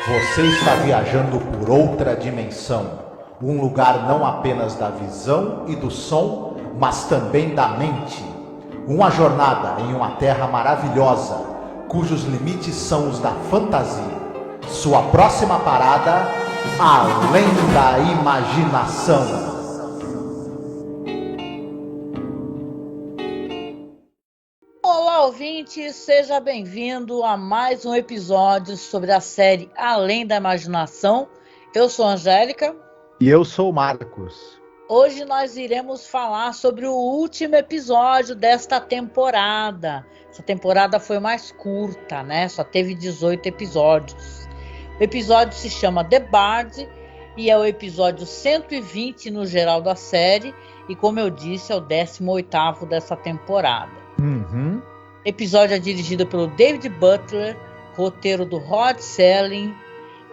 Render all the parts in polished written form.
Você está viajando por outra dimensão, um lugar não apenas da visão e do som, mas também da mente. Uma jornada em uma terra maravilhosa, cujos limites são os da fantasia. Sua próxima parada, além da imaginação. Olá, ouvinte, seja bem-vindo a mais um episódio sobre a série Além da Imaginação. Eu sou a Angélica. E eu sou o Marcos. Hoje nós iremos falar sobre o último episódio desta temporada. Essa temporada foi mais curta, né? Só teve 18 episódios. O episódio se chama The Bard e é o episódio 120 no geral da série. E como eu disse, é o 18º dessa temporada. Uhum. O episódio é dirigido pelo David Butler, roteiro do Rod Serling.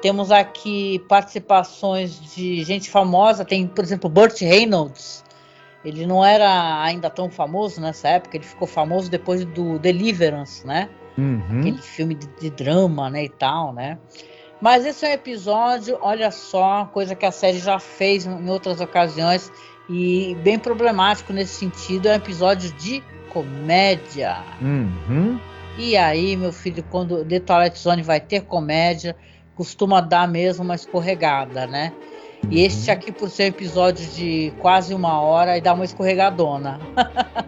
Temos aqui participações de gente famosa. Tem, por exemplo, Burt Reynolds. Ele não era ainda tão famoso nessa época. Ele ficou famoso depois do Deliverance, né? Uhum. Aquele filme de drama, né, e tal, né? Mas esse é um episódio, olha só, coisa que a série já fez em outras ocasiões e bem problemático nesse sentido. É um episódio de comédia. Uhum. E aí, meu filho, quando The Twilight Zone vai ter comédia, costuma dar mesmo uma escorregada, né? E este aqui, por ser um episódio de quase 1 hora, e dá uma escorregadona.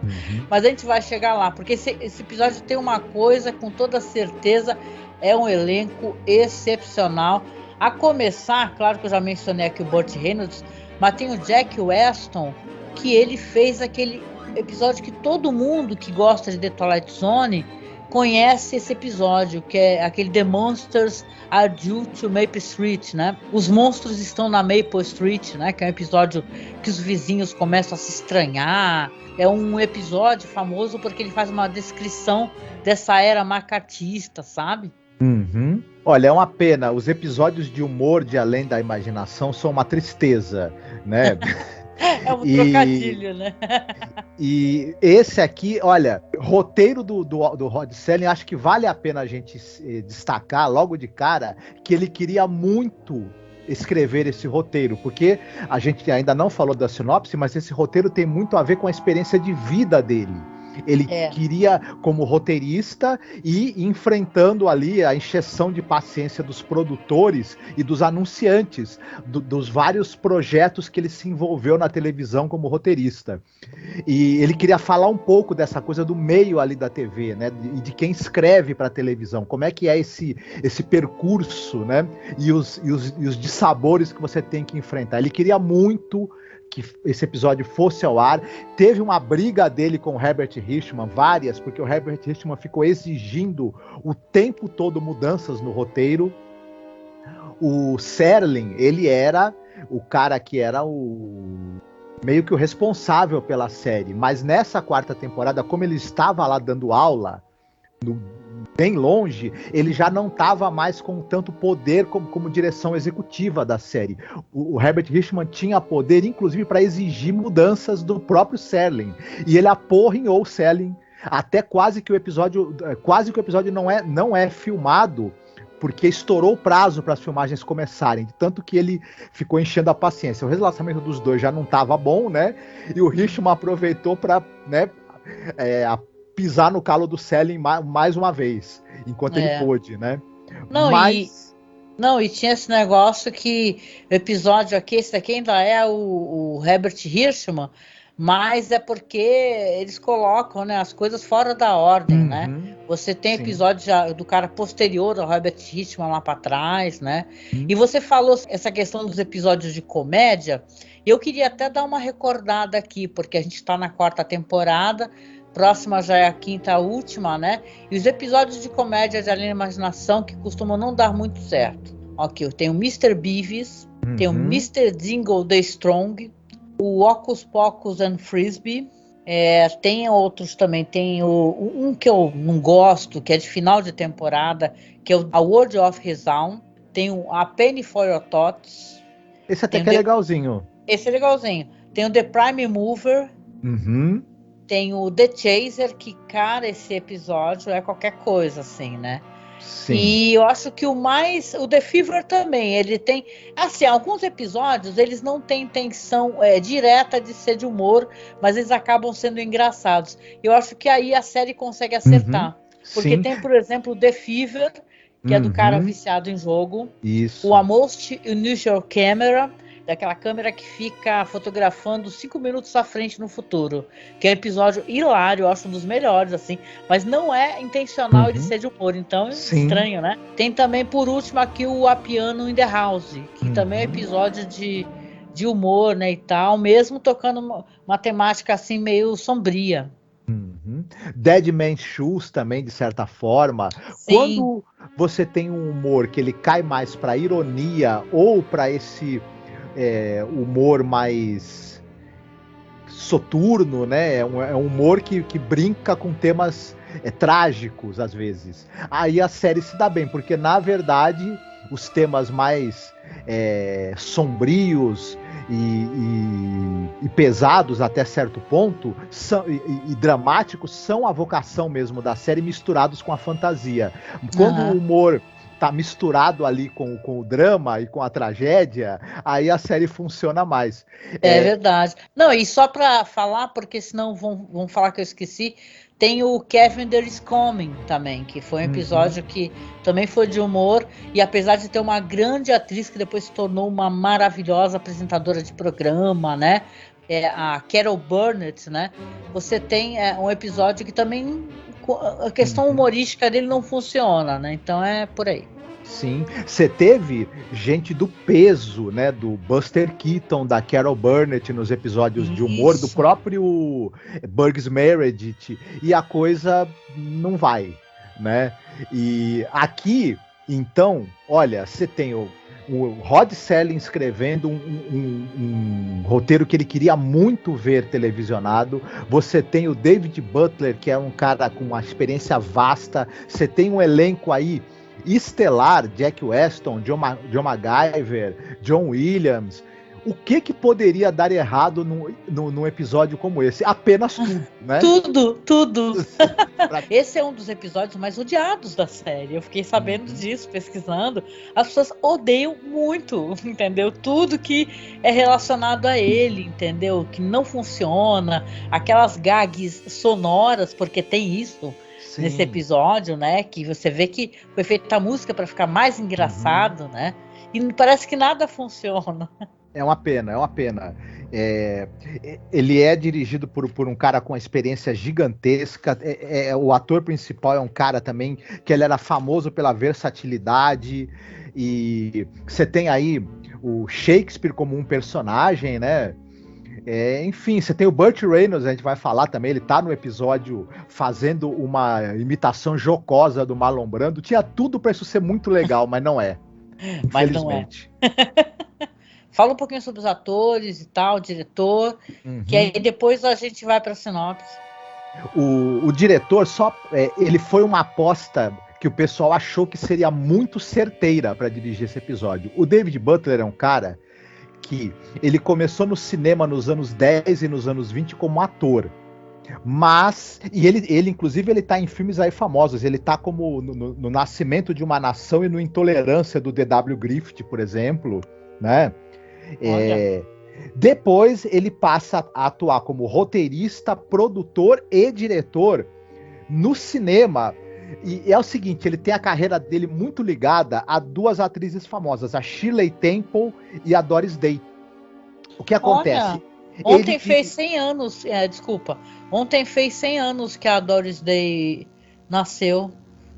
Uhum. Mas a gente vai chegar lá, porque esse episódio tem uma coisa, com toda certeza, é um elenco excepcional. A começar, claro que eu já mencionei aqui o Burt Reynolds, mas tem o Jack Weston, que ele fez aquele episódio que todo mundo que gosta de The Twilight Zone conhece esse episódio, que é aquele The Monsters Are Due to Maple Street, né? Os monstros estão na Maple Street, né? Que é um episódio que os vizinhos começam a se estranhar. É um episódio famoso porque ele faz uma descrição dessa era macartista, sabe? Uhum. Olha, é uma pena. Os episódios de humor de Além da Imaginação são uma tristeza, né? É um trocadilho, né? E esse aqui, olha, roteiro do Rod Serling, acho que vale a pena a gente destacar logo de cara que ele queria muito escrever esse roteiro, porque a gente ainda não falou da sinopse, mas esse roteiro tem muito a ver com a experiência de vida dele. Ele queria, como roteirista, ir enfrentando ali a encheção de paciência dos produtores e dos anunciantes dos vários projetos que ele se envolveu na televisão como roteirista. E ele queria falar um pouco dessa coisa do meio ali da TV, né? E de quem escreve para a televisão. Como é que é esse percurso, né? E os dissabores que você tem que enfrentar. Ele queria muito que esse episódio fosse ao ar. Teve uma briga dele com o Herbert Richman, várias, porque o Herbert Richman ficou exigindo o tempo todo mudanças no roteiro. O Serling, ele era o cara que era meio que o responsável pela série, mas nessa 4ª temporada, como ele estava lá dando aula, bem longe, ele já não estava mais com tanto poder como direção executiva da série. O Herbert Richman tinha poder, inclusive, para exigir mudanças do próprio Serling, e ele aporrinhou o Serling até quase que o episódio não é filmado, porque estourou o prazo para as filmagens começarem, tanto que ele ficou enchendo a paciência. O relacionamento dos dois já não estava bom, né? E o Richman aproveitou para, né, pisar no calo do Serling mais uma vez, enquanto ele pôde, né? E tinha esse negócio que o episódio aqui, esse daqui ainda é o Herbert Richman, mas é porque eles colocam, né, as coisas fora da ordem, né? Você tem episódios do cara posterior ao Herbert Richman lá para trás, né? E você falou essa questão dos episódios de comédia, e eu queria até dar uma recordada aqui, porque a gente está na 4ª temporada, próxima já é a 5ª, última, né? E os episódios de comédia de Além da Imaginação que costumam não dar muito certo. Aqui, tem o Mr. Beavis, tem o Mr. Dingle the Strong, o Hocus Pocus and Frisbee, tem outros também, tem um que eu não gosto, que é de final de temporada, que é o A World of His Own, tem o A Penny for Your Thoughts. Esse até que é legalzinho. Esse é legalzinho. Tem o The Prime Mover, tem o The Chaser, que, cara, esse episódio é qualquer coisa, assim, né? Sim. E eu acho que o The Fever também, ele tem, assim, alguns episódios, eles não têm intenção direta de ser de humor, mas eles acabam sendo engraçados. Eu acho que aí a série consegue acertar. Porque Sim. tem, por exemplo, o The Fever, que é do cara viciado em jogo. Isso. O A Most Unusual Camera, daquela câmera que fica fotografando 5 minutos à frente no futuro, que é um episódio hilário, eu acho um dos melhores, assim, mas não é intencional ele ser de humor, então é estranho, né? Tem também, por último, aqui o A Piano in the House, que também é um episódio de humor, né, e tal, mesmo tocando uma temática assim meio sombria. Dead Man's Shoes também, de certa forma. Sim. Quando você tem um humor que ele cai mais para ironia ou para esse humor mais soturno, né? É um humor que brinca com temas trágicos, às vezes. Aí a série se dá bem, porque, na verdade, os temas mais sombrios e pesados até certo ponto e dramáticos são a vocação mesmo da série, misturados com a fantasia. Quando o humor tá misturado ali com o drama e com a tragédia, aí a série funciona mais. É verdade. Não, e só para falar, porque senão vão falar que eu esqueci, tem o Kevin There Is Coming também, que foi um episódio que também foi de humor, e apesar de ter uma grande atriz que depois se tornou uma maravilhosa apresentadora de programa, né? A Carol Burnett, né? Você tem um episódio que também a questão humorística dele não funciona, né? Então é por aí. Sim, você teve gente do peso, né, do Buster Keaton, da Carol Burnett nos episódios de humor, do próprio Burgess Meredith, e a coisa não vai, né? E aqui, então, olha, você tem o Rod Serling escrevendo um roteiro que ele queria muito ver televisionado. Você tem o David Butler, que é um cara com uma experiência vasta. Você tem um elenco aí estelar, Jack Weston, John MacGyver, John Williams. O que poderia dar errado num episódio como esse? Apenas tudo, né? Tudo. Esse é um dos episódios mais odiados da série. Eu fiquei sabendo disso, pesquisando. As pessoas odeiam muito, entendeu? Tudo que é relacionado a ele, entendeu? Que não funciona. Aquelas gags sonoras, porque tem isso. Sim. Nesse episódio, né? Que você vê que foi feita a música para ficar mais engraçado, né? E parece que nada funciona. É uma pena. Ele é dirigido por um cara com uma experiência gigantesca. O ator principal é um cara também que ele era famoso pela versatilidade. E você tem aí o Shakespeare como um personagem, né? Enfim, você tem o Burt Reynolds, a gente vai falar também, ele tá no episódio fazendo uma imitação jocosa do Marlon Brando. Tinha tudo para isso ser muito legal, mas não é. Infelizmente. Mas não é. Fala um pouquinho sobre os atores e tal, o diretor, que aí depois a gente vai para a sinopse. O diretor ele foi uma aposta que o pessoal achou que seria muito certeira para dirigir esse episódio. O David Butler é um cara que ele começou no cinema nos anos 10 e nos anos 20 como ator. Mas, e ele inclusive, ele tá em filmes aí famosos. Ele tá como no Nascimento de uma Nação e no Intolerância do D.W. Griffith, por exemplo, né? Depois ele passa a atuar como roteirista, produtor e diretor no cinema. E é o seguinte, ele tem a carreira dele muito ligada a duas atrizes famosas, a Shirley Temple e a Doris Day. O que acontece? Ontem fez 100 anos, ontem fez 100 anos que a Doris Day nasceu.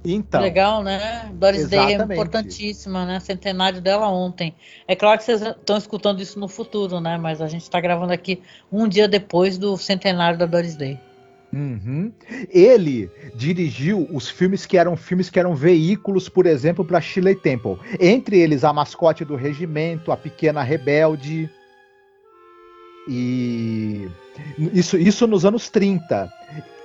Então, legal, né? Doris Day é importantíssima, né? Centenário dela ontem. É claro que vocês estão escutando isso no futuro, né? Mas a gente está gravando aqui um dia depois do centenário da Doris Day. Ele dirigiu os filmes que eram veículos, por exemplo, para Shirley Temple. Entre eles, A Mascote do Regimento, A Pequena Rebelde. E isso nos anos 30.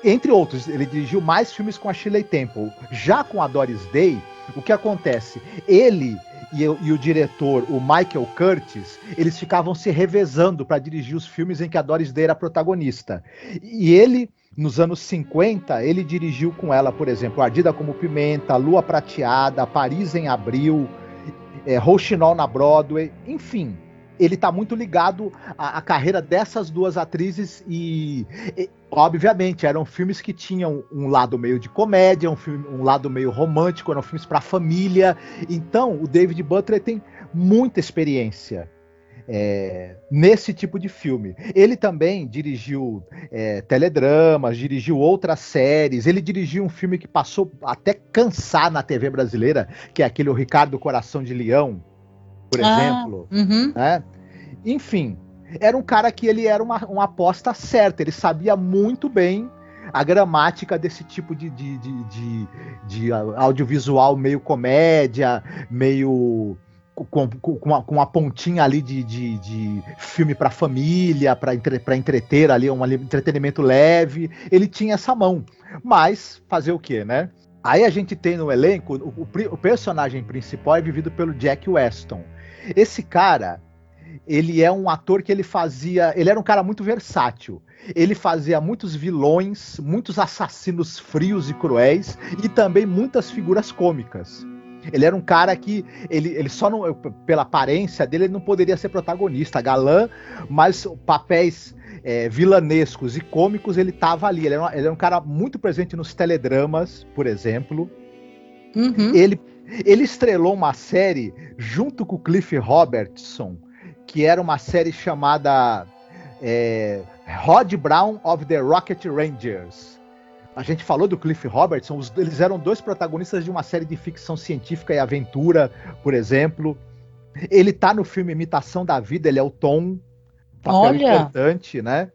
Entre outros, ele dirigiu mais filmes com a Shirley Temple. Já com a Doris Day, o que acontece? Ele e o diretor, o Michael Curtis, eles ficavam se revezando para dirigir os filmes em que a Doris Day era protagonista. E ele Nos anos 50, ele dirigiu com ela, por exemplo, Ardida como Pimenta, Lua Prateada, Paris em Abril, Rouxinol na Broadway, enfim. Ele está muito ligado à carreira dessas duas atrizes e, obviamente, eram filmes que tinham um lado meio de comédia, um lado meio romântico, eram filmes para família. Então, o David Butler tem muita experiência nesse tipo de filme. Ele também dirigiu teledramas, dirigiu outras séries, ele dirigiu um filme que passou até cansar na TV brasileira, que é aquele O Ricardo Coração de Leão, por exemplo. Né? Enfim, era um cara que ele era uma aposta certa, ele sabia muito bem a gramática desse tipo de audiovisual meio comédia, meio com uma pontinha ali de filme para família, para entreter ali, um entretenimento leve. Ele tinha essa mão, mas fazer o quê, né? Aí a gente tem no elenco, o personagem principal é vivido pelo Jack Weston. Esse cara, ele é um ator que ele era um cara muito versátil. Ele fazia muitos vilões, muitos assassinos frios e cruéis e também muitas figuras cômicas. Ele era um cara que, ele só não, pela aparência dele, ele não poderia ser protagonista, galã, mas papéis vilanescos e cômicos ele estava ali. Ele era um cara muito presente nos teledramas, por exemplo. Ele estrelou uma série junto com o Cliff Robertson, que era uma série chamada Rod Brown of the Rocket Rangers. A gente falou do Cliff Robertson, eles eram dois protagonistas de uma série de ficção científica e aventura, por exemplo. Ele tá no filme Imitação da Vida, ele é o Tom, papel importante, né?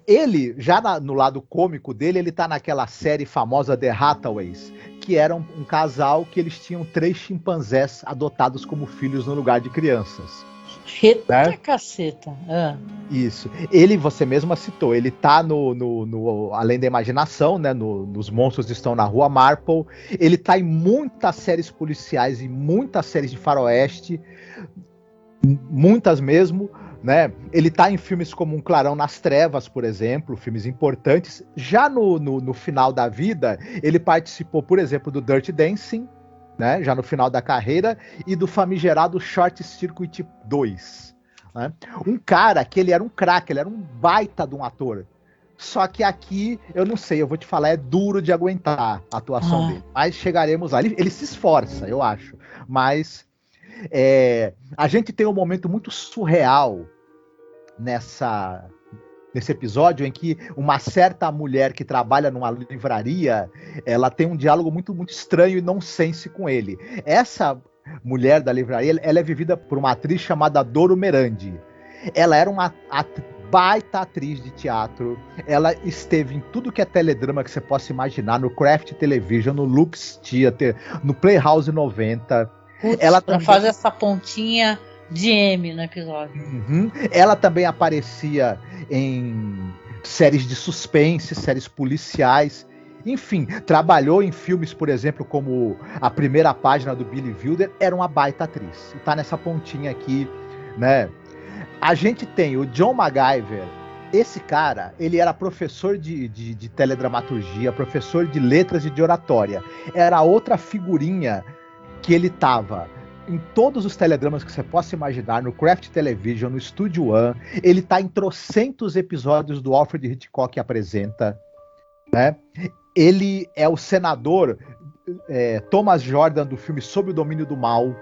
Ele, já no lado cômico dele, ele tá naquela série famosa The Hathaways, que era um casal que eles tinham 3 chimpanzés adotados como filhos no lugar de crianças. Eita caceta. Isso. Você mesma citou, ele tá no Além da Imaginação, né? Nos Monstros Estão na Rua Marple. Ele tá em muitas séries policiais e muitas séries de faroeste, muitas mesmo, né? Ele tá em filmes como Um Clarão nas Trevas, por exemplo, filmes importantes. Já no final da vida, ele participou, por exemplo, do Dirty Dancing, né, já no final da carreira, e do famigerado Short Circuit 2. Né? Um cara que ele era um craque, ele era um baita de um ator. Só que aqui, eu não sei, eu vou te falar, é duro de aguentar a atuação dele. Mas chegaremos lá. Ele se esforça, eu acho. Mas a gente tem um momento muito surreal nesse episódio, em que uma certa mulher que trabalha numa livraria, ela tem um diálogo muito, muito estranho e nonsense com ele. Essa mulher da livraria, ela é vivida por uma atriz chamada Doro Merandi. Ela era uma baita atriz de teatro, ela esteve em tudo que é teledrama que você possa imaginar, no Craft Television, no Lux Theater, no Playhouse 90. Ela pra fazer essa pontinha de M no episódio. Ela também aparecia em séries de suspense, séries policiais, enfim, trabalhou em filmes, por exemplo, como A Primeira Página do Billy Wilder. Era uma baita atriz, e tá nessa pontinha aqui, né? A gente tem o John MacGyver. Esse cara, ele era professor de teledramaturgia, professor de letras e de oratória. Era outra figurinha que ele tava em todos os teledramas que você possa imaginar, no Craft Television, no Studio One. Ele tá em trocentos episódios do Alfred Hitchcock Apresenta, né? Ele é o senador Thomas Jordan do filme Sob o Domínio do Mal.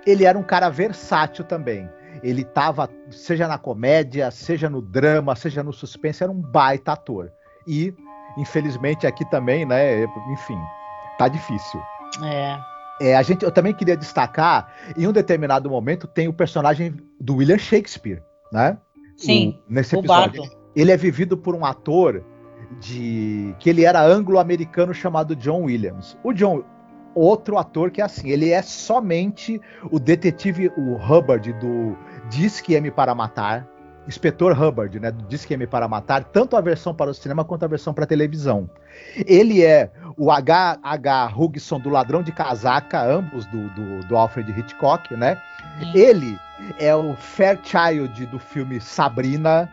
Ele era um cara versátil também. Ele tava, seja na comédia, seja no drama, seja no suspense, era um baita ator. E, infelizmente, aqui também, né? Enfim, tá difícil. Eu também queria destacar, em um determinado momento, tem o personagem do William Shakespeare, né? Sim, nesse episódio. Ele é vivido por um ator que ele era anglo-americano chamado John Williams. Outro ator que é assim, ele é somente o detetive, o Hubbard do Disque-M para Matar, Inspetor Hubbard, né, do Disque-M para Matar, tanto a versão para o cinema quanto a versão para a televisão. Ele é o H.H. Hugson do Ladrão de Casaca, ambos do Alfred Hitchcock, né? Ele é o Fairchild do filme Sabrina.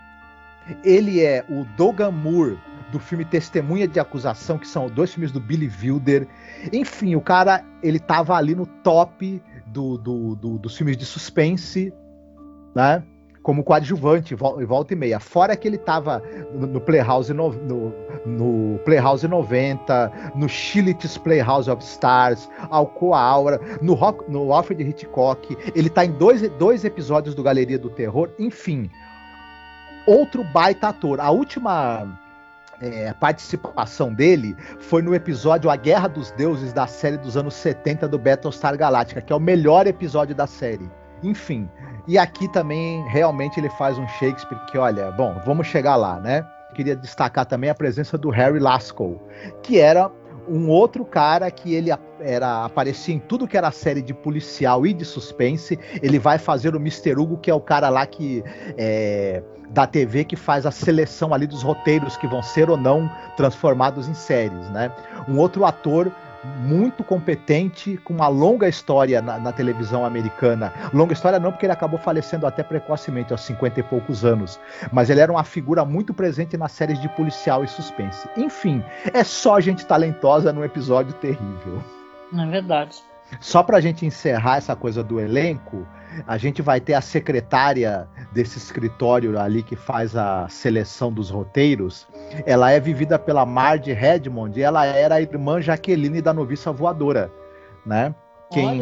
Ele é o Dogan Moore do filme Testemunha de Acusação, que são 2 filmes do Billy Wilder. Enfim, o cara, ele tava ali no top dos filmes de suspense, né? Como coadjuvante, volta e meia. Fora que ele tava no Playhouse, no Playhouse 90, no Shillit's Playhouse of Stars, Alcoa Aura, no Alfred Hitchcock. Ele tá em dois episódios do Galeria do Terror. Enfim, outro baita ator. A última participação dele foi no episódio A Guerra dos Deuses, da série dos anos 70 do Battlestar Galactica, que é o melhor episódio da série. Enfim, e aqui também realmente ele faz um Shakespeare que, olha, bom, vamos chegar lá, né? Queria destacar também a presença do Harry Lasko, que era um outro cara que ele aparecia em tudo que era série de policial e de suspense. Ele vai fazer o Mr. Hugo, que é o cara lá que da TV que faz a seleção ali dos roteiros que vão ser ou não transformados em séries, né? Um outro ator muito competente, com uma longa história na televisão americana. Longa história não, porque ele acabou falecendo até precocemente, aos 50 e poucos anos. Mas ele era uma figura muito presente nas séries de policial e suspense. Enfim, é só gente talentosa num episódio terrível. É verdade. Só pra gente encerrar essa coisa do elenco, a gente vai ter a secretária desse escritório ali que faz a seleção dos roteiros. Ela é vivida pela Marge Redmond e ela era a irmã Jaqueline da Noviça Voadora, né? Quem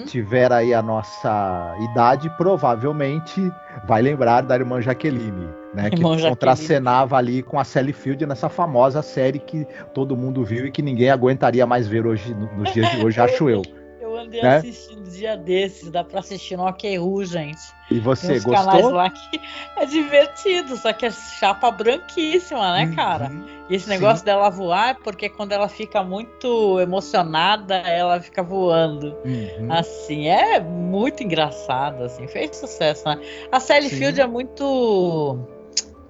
tiver aí a nossa idade provavelmente vai lembrar da irmã Jaqueline, né? Que contracenava ali com a Sally Field nessa famosa série que todo mundo viu e que ninguém aguentaria mais ver hoje, nos dias de hoje, acho eu. Eu andei assistindo dia desses, dá pra assistir no OkRU, gente. E você tem uns gostou? Canais lá que é divertido, só que é chapa branquíssima, né, cara? E esse negócio dela voar, porque quando ela fica muito emocionada, ela fica voando. Assim, é muito engraçado, assim, fez sucesso, né? A Sally Field é muito...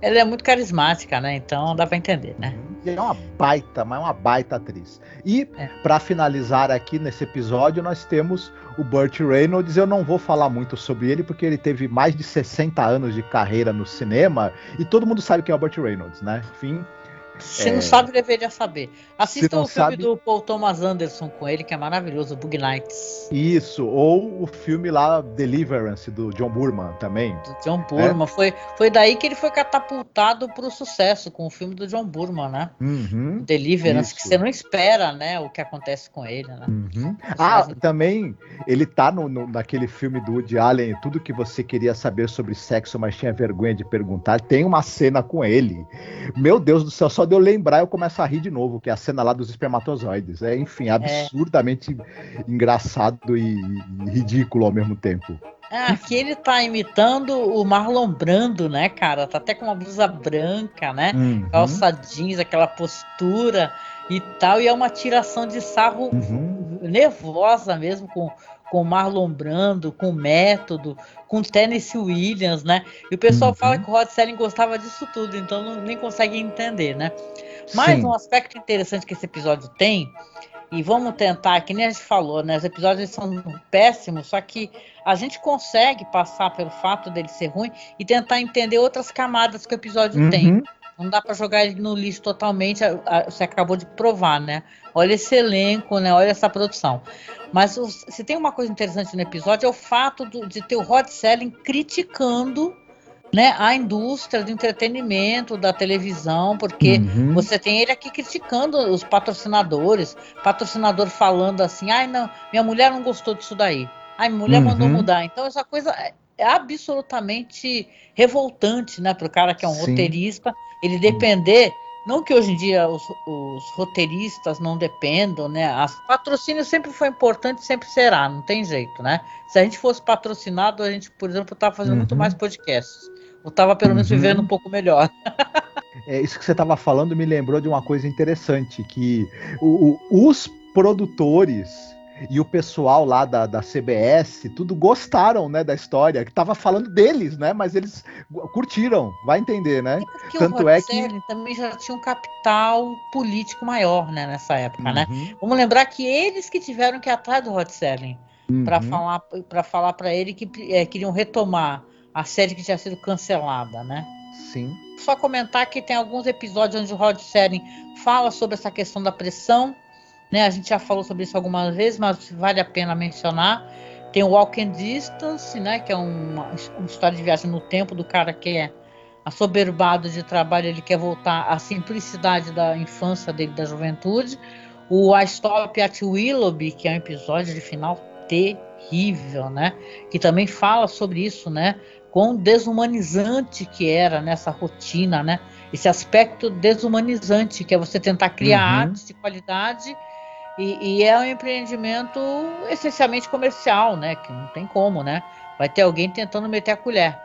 Ela é muito carismática, né? Então dá pra entender, né? E é uma baita atriz. E, pra finalizar aqui nesse episódio, nós temos o Burt Reynolds. Eu não vou falar muito sobre ele, porque ele teve mais de 60 anos de carreira no cinema, e todo mundo sabe quem é o Burt Reynolds, né? Enfim... Se não sabe, deveria saber. Assista o filme do Paul Thomas Anderson com ele, que é maravilhoso, Bug Nights. Isso, ou o filme lá, Deliverance, do John Boorman também. Do John Boorman. Foi daí que ele foi catapultado pro sucesso, com o filme do John Boorman, né? Deliverance, que você não espera, né, o que acontece com ele, né? Também ele tá naquele filme do Woody Allen, Tudo que Você Queria Saber Sobre Sexo, mas Tinha Vergonha de Perguntar. Tem uma cena com ele. Meu Deus do céu, só de eu lembrar eu começo a rir de novo, que é a cena lá dos espermatozoides. Enfim, absurdamente engraçado e ridículo ao mesmo tempo. Aqui ele tá imitando o Marlon Brando, né, cara? Tá até com uma blusa branca, né? Calça jeans, aquela postura e tal. E é uma tiração de sarro nervosa mesmo, com o Marlon Brando, com o Método, com Tennessee Williams, né? E o pessoal fala que o Rod Serling gostava disso tudo, então nem consegue entender, né? Mas um aspecto interessante que esse episódio tem, e vamos tentar, que nem a gente falou, né? Os episódios são péssimos, só que a gente consegue passar pelo fato dele ser ruim e tentar entender outras camadas que o episódio tem. Não dá para jogar ele no lixo totalmente, você acabou de provar, né? Olha esse elenco, né? Olha essa produção. Mas se tem uma coisa interessante no episódio é o fato de ter o Rod Serling criticando, né, a indústria do entretenimento, da televisão, porque você tem ele aqui criticando os patrocinadores, patrocinador falando assim, não, minha mulher não gostou disso daí, minha mulher mandou mudar. Então essa coisa é absolutamente revoltante, né, para o cara que é um roteirista, ele depender, não que hoje em dia os roteiristas não dependam, né, patrocínio sempre foi importante, sempre será, não tem jeito, né, se a gente fosse patrocinado, a gente, por exemplo, estava fazendo muito mais podcasts, ou estava pelo menos vivendo um pouco melhor. Isso que você estava falando me lembrou de uma coisa interessante, que os produtores e o pessoal lá da CBS, tudo gostaram, né, da história, que estava falando deles, né, mas eles curtiram, vai entender, né? Porque tanto o Rod Serling também já tinha um capital político maior, né, nessa época, né? Vamos lembrar que eles que tiveram que ir atrás do Rod Serling para falar para ele que queriam retomar a série que tinha sido cancelada, né? Sim. Só comentar que tem alguns episódios onde o Rod Serling fala sobre essa questão da pressão, né? A gente já falou sobre isso algumas vezes, mas vale a pena mencionar. Tem o Walking Distance, né? Que é uma história de viagem no tempo do cara que é assoberbado de trabalho, ele quer voltar à simplicidade da infância dele, da juventude. O I Stop at Willoughby, que é um episódio de final terrível, né? Que também fala sobre isso, né? Quão desumanizante que era nessa rotina, né? Esse aspecto desumanizante, que é você tentar criar arte de qualidade e é um empreendimento essencialmente comercial, né? Que não tem como, né? Vai ter alguém tentando meter a colher.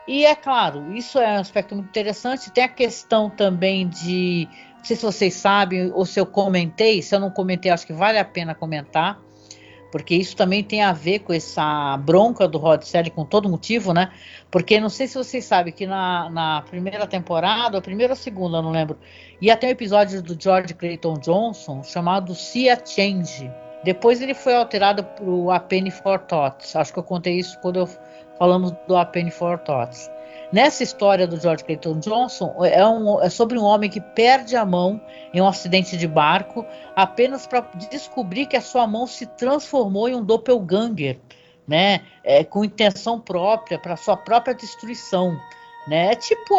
E é claro, isso é um aspecto muito interessante. Tem a questão também de, não sei se vocês sabem ou se eu comentei, se eu não comentei, acho que vale a pena comentar, porque isso também tem a ver com essa bronca do Rod Serling, com todo motivo, né? Porque não sei se vocês sabem que na primeira temporada, a primeira ou a segunda, não lembro, ia ter um episódio do George Clayton Johnson chamado See a Change. Depois ele foi alterado para o A Penny for Thoughts. Acho que eu contei isso quando falamos do A Penny for Thoughts. Nessa história do George Clayton Johnson, é sobre um homem que perde a mão em um acidente de barco apenas para descobrir que a sua mão se transformou em um doppelganger, né? Com intenção própria, para sua própria destruição. Né? É tipo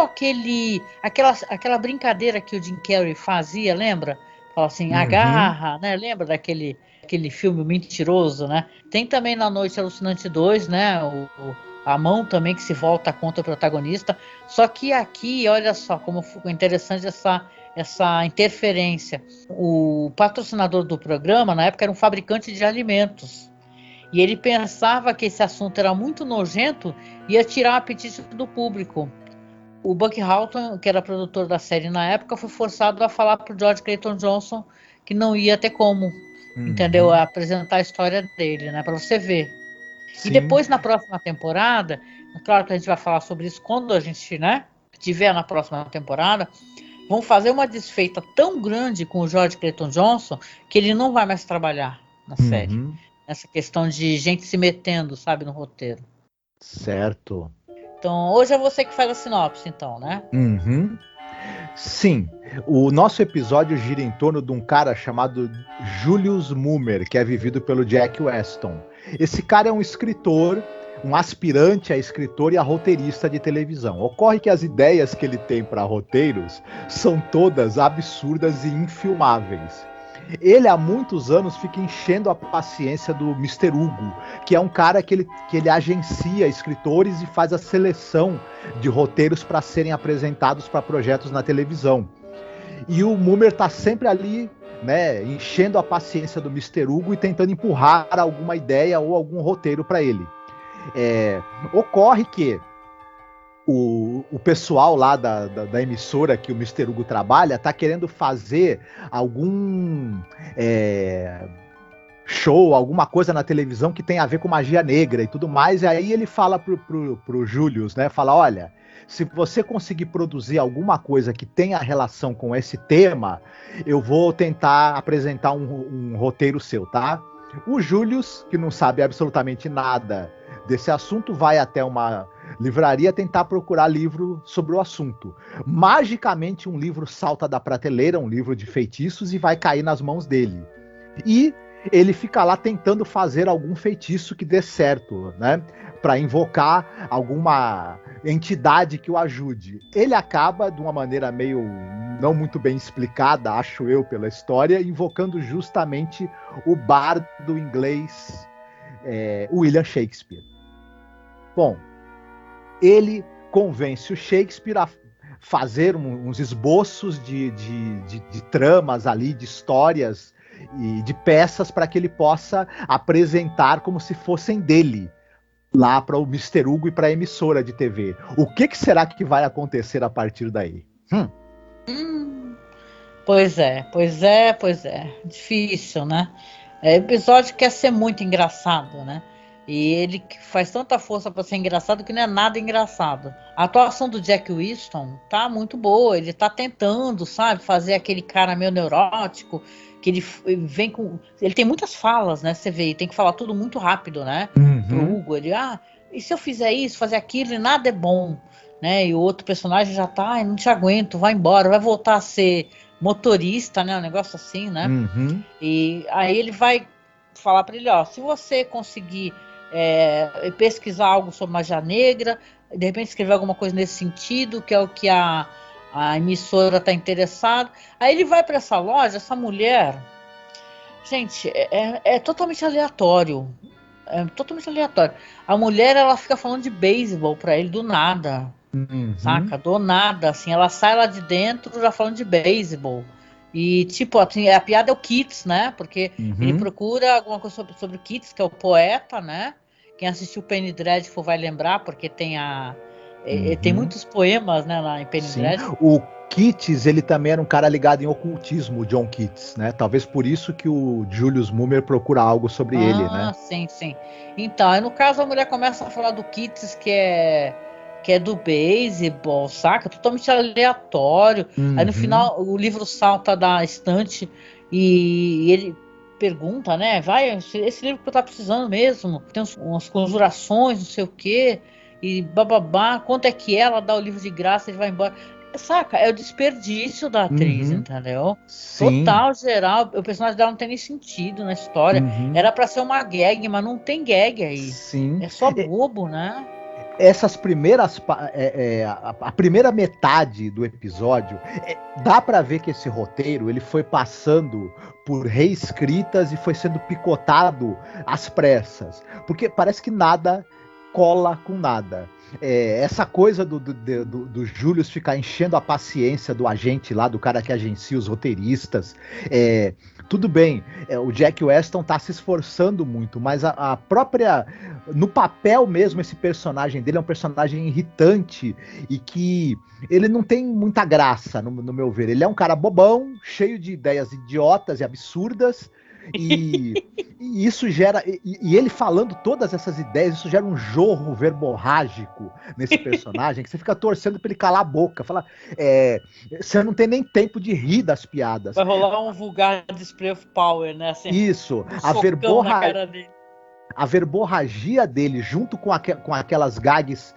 aquela brincadeira que o Jim Carrey fazia, lembra? Fala assim, agarra, né? Lembra daquele filme mentiroso, né? Tem também na Noite Alucinante 2, né? A mão também que se volta contra o protagonista. Só que aqui, olha só como ficou interessante essa interferência. O patrocinador do programa, na época, era um fabricante de alimentos. E ele pensava que esse assunto era muito nojento e ia tirar o apetite do público. O Buck Houghton, que era produtor da série na época, foi forçado a falar para o George Clayton Johnson que não ia ter como, entendeu? Apresentar a história dele, né? Para você ver. Sim. E depois, na próxima temporada, claro que a gente vai falar sobre isso quando a gente, né, tiver na próxima temporada, vão fazer uma desfeita tão grande com o George Clayton Johnson que ele não vai mais trabalhar na série. Essa questão de gente se metendo, sabe, no roteiro. Certo. Então, hoje é você que faz a sinopse, então, né? Sim, o nosso episódio gira em torno de um cara chamado Julius Moomer, que é vivido pelo Jack Weston. Esse cara é um escritor, um aspirante a escritor e a roteirista de televisão. Ocorre que as ideias que ele tem para roteiros são todas absurdas e infilmáveis. Ele há muitos anos fica enchendo a paciência do Mr. Hugo, que é um cara que ele agencia escritores e faz a seleção de roteiros para serem apresentados para projetos na televisão. E o Moomer tá sempre ali, né, enchendo a paciência do Mr. Hugo e tentando empurrar alguma ideia ou algum roteiro para ele. Ocorre que o pessoal lá da emissora que o Mr. Hugo trabalha tá querendo fazer algum show, alguma coisa na televisão que tem a ver com magia negra e tudo mais, e aí ele fala pro Julius, né, fala, olha, se você conseguir produzir alguma coisa que tenha relação com esse tema, eu vou tentar apresentar um roteiro seu, tá? O Julius, que não sabe absolutamente nada desse assunto, vai até uma livraria tentar procurar livro sobre o assunto. Magicamente, um livro salta da prateleira, um livro de feitiços, e vai cair nas mãos dele. E ele fica lá tentando fazer algum feitiço que dê certo, né? Para invocar alguma entidade que o ajude. Ele acaba, de uma maneira meio não muito bem explicada, acho eu, pela história, invocando justamente o bardo inglês William Shakespeare. Bom, ele convence o Shakespeare a fazer uns esboços de tramas ali, de histórias e de peças para que ele possa apresentar como se fossem dele lá para o Mr. Hugo e para a emissora de TV. O que será que vai acontecer a partir daí? Pois é. Difícil, né? O episódio quer ser muito engraçado, né? E ele faz tanta força para ser engraçado que não é nada engraçado. A atuação do Jack Weston tá muito boa. Ele tá tentando, sabe, fazer aquele cara meio neurótico, que ele vem com... Ele tem muitas falas, né? Você vê, ele tem que falar tudo muito rápido, né? Pro Hugo, ele, e se eu fizer isso, fazer aquilo, e nada é bom. né? E o outro personagem já tá, "Ai, não te aguento, vai embora, vai voltar a ser motorista, né? Um negócio assim, né? Uhum. E aí ele vai falar para ele, ó, se você conseguir pesquisar algo sobre magia negra, de repente escrever alguma coisa nesse sentido, que é o que a emissora está interessada. Aí ele vai para essa loja, essa mulher, gente, é totalmente aleatório. É totalmente aleatório. A mulher, ela fica falando de beisebol para ele do nada. Uhum. Saca? Do nada, assim, ela sai lá de dentro já falando de beisebol. E, tipo, assim, a piada é o Keats, né? Porque ele Uhum. procura alguma coisa sobre o Keats, que é o poeta, né? Quem assistiu Penny Dreadful vai lembrar, porque tem Uhum. muitos poemas, né, lá em Penny Sim. Dreadful. O Keats, ele também era um cara ligado em ocultismo, o John Keats, né? Talvez por isso que o Julius Moomer procura algo sobre ele, né? Ah, sim, sim. Então, aí no caso a mulher começa a falar do Keats, que é do beisebol, saca? Totalmente aleatório. Aí no Uhum. final o livro salta da estante e ele pergunta, né? Vai, esse livro que eu tá precisando mesmo. Tem umas conjurações, não sei o quê. E bababá, quanto é que ela dá o livro de graça, ele vai embora. Saca? É o desperdício da atriz, Uhum. entendeu? Sim. Total, geral, o personagem dela não tem nem sentido na história. Uhum. Era pra ser uma gag, mas não tem gag aí. Sim. É só bobo, né? Essas primeiras a primeira metade do episódio dá pra ver que esse roteiro ele foi passando por reescritas e foi sendo picotado às pressas, porque parece que nada cola com nada. Essa coisa do Julius ficar enchendo a paciência do agente lá, do cara que agencia os roteiristas, tudo bem, o Jack Weston tá se esforçando muito, mas a própria no papel mesmo, esse personagem dele é um personagem irritante e que ele não tem muita graça, no meu ver. Ele é um cara bobão, cheio de ideias idiotas e absurdas, e, e isso gera. E ele falando todas essas ideias, isso gera um jorro verborrágico nesse personagem, que você fica torcendo pra ele calar a boca. Fala, você não tem nem tempo de rir das piadas. Vai rolar um vulgar display of power, né? Assim, Isso, um socão na cara dele. a verborragia dele, junto com aquelas gags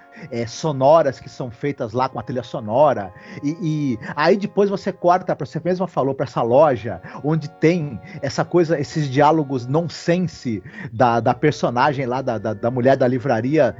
sonoras que são feitas lá com a trilha sonora, e aí depois você corta, você mesma falou, para essa loja, onde tem essa coisa, esses diálogos nonsense da personagem lá, da mulher da livraria,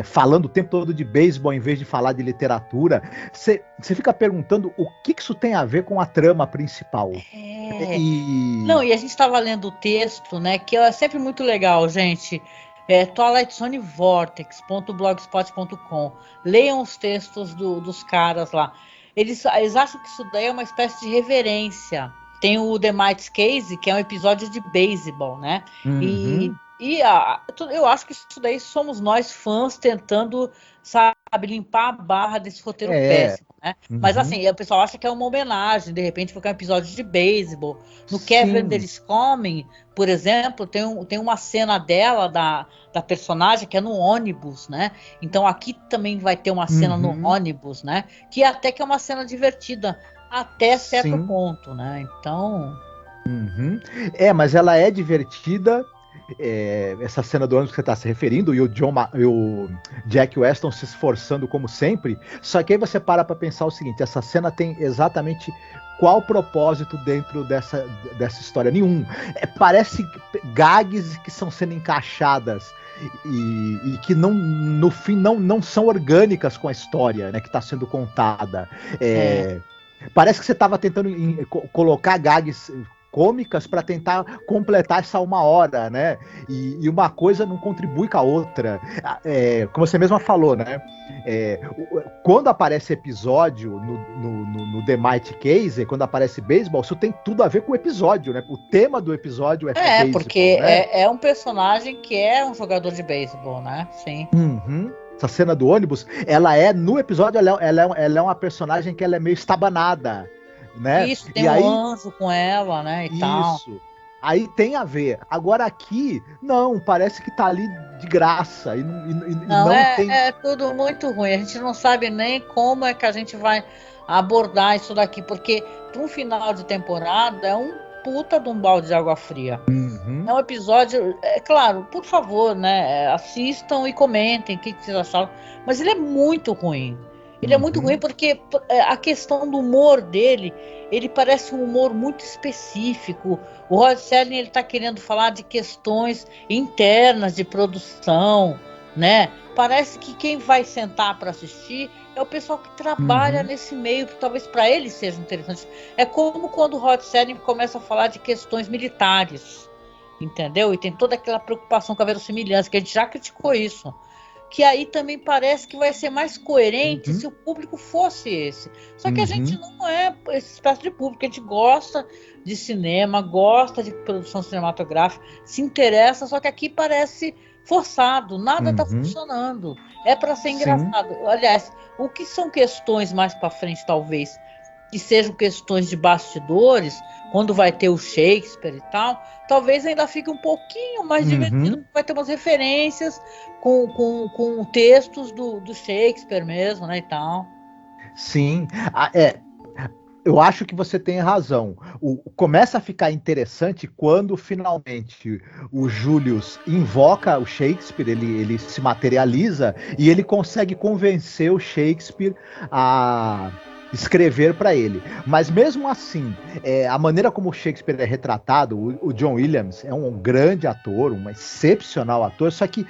falando o tempo todo de beisebol em vez de falar de literatura. Você fica perguntando o que isso tem a ver com a trama principal. É. E Não, e a gente estava lendo o texto, né? Que é sempre muito legal, gente. TwilightZoneVortex.blogspot.com. Leiam os textos dos caras lá. Eles acham que isso daí é uma espécie de reverência. Tem o The Might's Case, que é um episódio de beisebol, né? uhum, Eu acho que isso daí somos nós fãs tentando, sabe, limpar a barra desse roteiro é. péssimo, né? Mas Uhum. assim, o pessoal acha que é uma homenagem, de repente, porque é um episódio de beisebol. No Kevin Sim. Eles Comem, por exemplo, tem uma cena dela, da personagem, que é no ônibus, né? Então aqui também vai ter uma cena no Uhum. ônibus, né? Que até que é uma cena divertida, até certo Sim. ponto, né? Então. Uhum. Mas ela é divertida. Essa cena do ônibus que você está se referindo, e o Jack Weston se esforçando como sempre. Só que aí você para pensar o seguinte: essa cena tem exatamente qual propósito dentro dessa história? Nenhum. Parece gags que estão sendo encaixadas e que no fim não são orgânicas com a história, né, que está sendo contada. É. Parece que você estava tentando colocar gags cômicas para tentar completar essa 1 hora, né? E uma coisa não contribui com a outra. Como você mesma falou, né? Quando aparece episódio no The Might Case, quando aparece beisebol, isso tem tudo a ver com o episódio, né? O tema do episódio é beisebol, Porque né? é um personagem que é um jogador de beisebol, né? Sim. Uhum. Essa cena do ônibus, ela é no episódio, ela é uma personagem que ela é meio estabanada, né? Isso, tem E um aí anjo com ela, né? E tal. isso. Aí tem a ver. Agora aqui, não, parece que tá ali de graça e Não, não tem. é tudo muito ruim. A gente não sabe nem como é que a gente vai abordar isso daqui, porque para um final de temporada é um puta de um balde de água fria. Uhum. É um episódio, claro, por favor, né? Assistam e comentem o que vocês acharam. Mas ele é muito ruim. Ele é muito ruim porque a questão do humor dele, ele parece um humor muito específico. O Rod Serling, ele está querendo falar de questões internas de produção, né? Parece que quem vai sentar para assistir é o pessoal que trabalha nesse meio, que talvez para ele seja interessante. É como quando o Rod Serling começa a falar de questões militares, entendeu? E tem toda aquela preocupação com a verossimilhança, que a gente já criticou isso. Que aí também parece que vai ser mais coerente se o público fosse esse. Só que a gente não é esse espécie de público, a gente gosta de cinema, gosta de produção cinematográfica, se interessa, só que aqui parece forçado, nada está funcionando. É para ser engraçado. Aliás, o que são questões mais para frente, talvez, que sejam questões de bastidores, quando vai ter o Shakespeare e tal, talvez ainda fique um pouquinho mais divertido, vai ter umas referências com textos do Shakespeare mesmo, né, e tal. Sim, eu acho que você tem razão. Começa a ficar interessante quando finalmente o Julius invoca o Shakespeare, ele se materializa e ele consegue convencer o Shakespeare a escrever para ele. Mas mesmo assim, a maneira como o Shakespeare é retratado, o John Williams é um grande ator, um excepcional ator, só que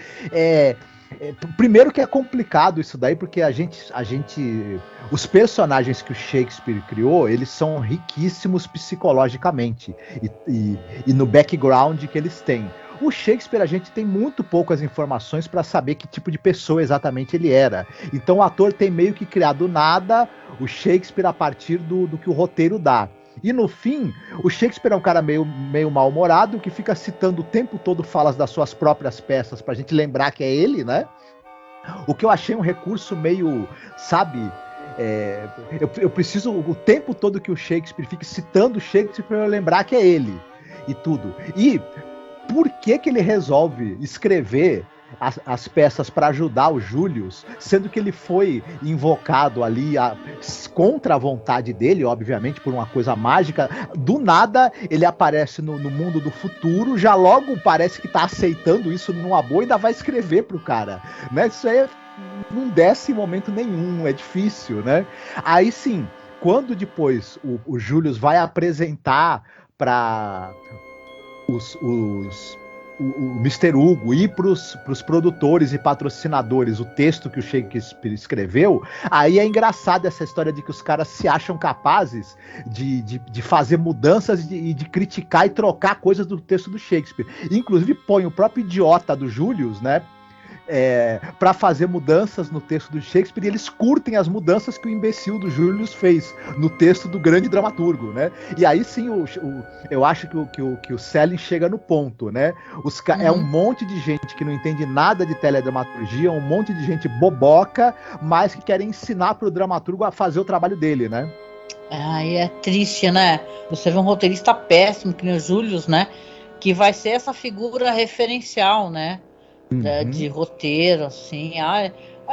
primeiro que é complicado isso daí, porque os personagens que o Shakespeare criou, eles são riquíssimos psicologicamente e no background que eles têm. O Shakespeare, a gente tem muito poucas informações para saber que tipo de pessoa exatamente ele era. Então o ator tem meio que criado nada o Shakespeare a partir do que o roteiro dá. E no fim, o Shakespeare é um cara meio mal-humorado, que fica citando o tempo todo falas das suas próprias peças pra gente lembrar que é ele, né? O que eu achei um recurso meio, sabe... eu preciso o tempo todo que o Shakespeare fique citando o Shakespeare pra eu lembrar que é ele. E tudo. E por que ele resolve escrever as peças para ajudar o Julius, sendo que ele foi invocado ali contra a vontade dele, obviamente, por uma coisa mágica. Do nada, ele aparece no mundo do futuro, já logo parece que tá aceitando isso numa boa e ainda vai escrever pro cara, né? Isso aí não desce em momento nenhum, é difícil, né? Aí sim, quando depois o Julius vai apresentar para o Mr. Hugo e para os produtores e patrocinadores o texto que o Shakespeare escreveu, aí é engraçado essa história de que os caras se acham capazes de fazer mudanças e de criticar e trocar coisas do texto do Shakespeare. Inclusive põe o próprio idiota do Julius, né? Para fazer mudanças no texto do Shakespeare, e eles curtem as mudanças que o imbecil do Julius fez no texto do grande dramaturgo, né? E aí sim, eu acho que o Selling chega no ponto, né? É um monte de gente que não entende nada de teledramaturgia, um monte de gente boboca, mas que querem ensinar pro dramaturgo a fazer o trabalho dele, né? Aí é triste, né? Você vê um roteirista péssimo, que nem o Julius, né? Que vai ser essa figura referencial, né? De roteiro, assim. Há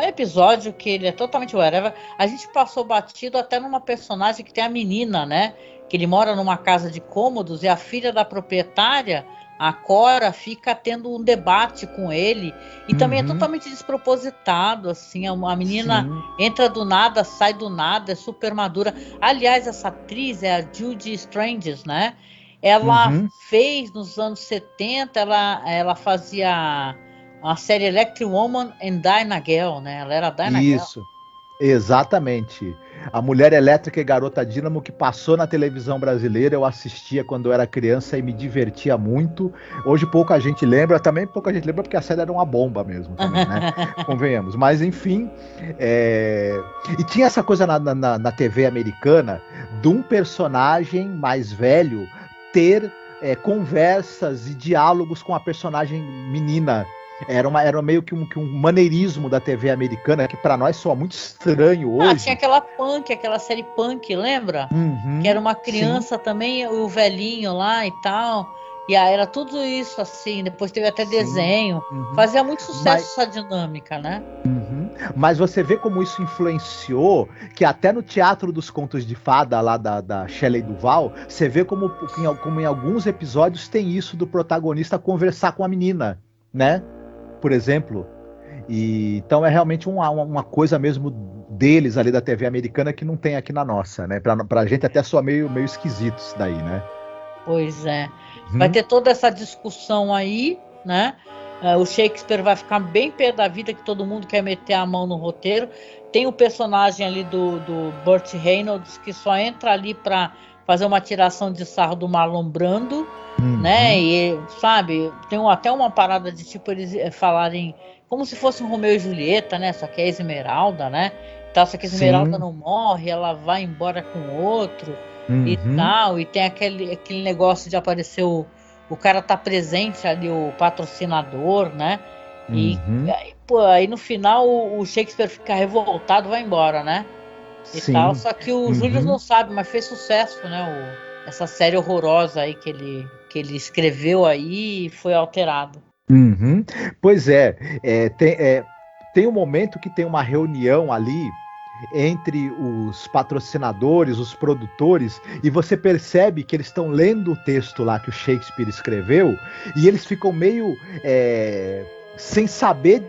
episódio que ele é totalmente whatever. A gente passou batido até numa personagem que tem a menina, né? Que ele mora numa casa de cômodos e a filha da proprietária, a Cora, fica tendo um debate com ele. E também é totalmente despropositado, assim. A menina entra do nada, sai do nada, é super madura. Aliás, essa atriz é a Judy Stranges, né? Ela fez, nos anos 70, ela fazia a série Electric Woman and Dinah Gale, né? Ela era a Dinah Gale. Isso, exatamente. A Mulher Elétrica e Garota Dínamo, que passou na televisão brasileira, eu assistia quando eu era criança e me divertia muito. Hoje pouca gente lembra, também pouca gente lembra porque a série era uma bomba mesmo, também, né? Convenhamos. Mas enfim, e tinha essa coisa na TV americana de um personagem mais velho ter conversas e diálogos com a personagem menina. Era meio que um maneirismo da TV americana que pra nós soa muito estranho hoje. Tinha aquela série Punk, lembra? Que era uma criança também, o velhinho lá e tal. E aí era tudo isso assim, depois teve até desenho. Fazia muito sucesso essa dinâmica, né? Mas você vê como isso influenciou, que até no Teatro dos Contos de Fada, lá da Shelley Duvall, você vê como em alguns episódios tem isso do protagonista conversar com a menina, né? Por exemplo. E então é realmente uma coisa mesmo deles ali da TV americana que não tem aqui na nossa, né? Pra gente até soa meio esquisito isso daí, né? Pois é. Vai ter toda essa discussão aí, né? O Shakespeare vai ficar bem pé da vida que todo mundo quer meter a mão no roteiro. Tem o personagem ali do Burt Reynolds que só entra ali para fazer uma tiração de sarro do Marlon Brando, né? E, sabe, tem até uma parada de tipo eles falarem como se fosse um Romeu e Julieta, né? Só que é a Esmeralda, né? Então, só que a Esmeralda não morre, ela vai embora com outro e tal. E tem aquele negócio de aparecer o cara tá presente ali, o patrocinador, né? E aí no final o Shakespeare fica revoltado, vai embora, né? E tal. Só que o Júlio não sabe, mas fez sucesso, né? Essa série horrorosa aí que ele escreveu aí e foi alterado. Pois tem um momento que tem uma reunião ali entre os patrocinadores, os produtores, e você percebe que eles estão lendo o texto lá que o Shakespeare escreveu, e eles ficam meio sem saber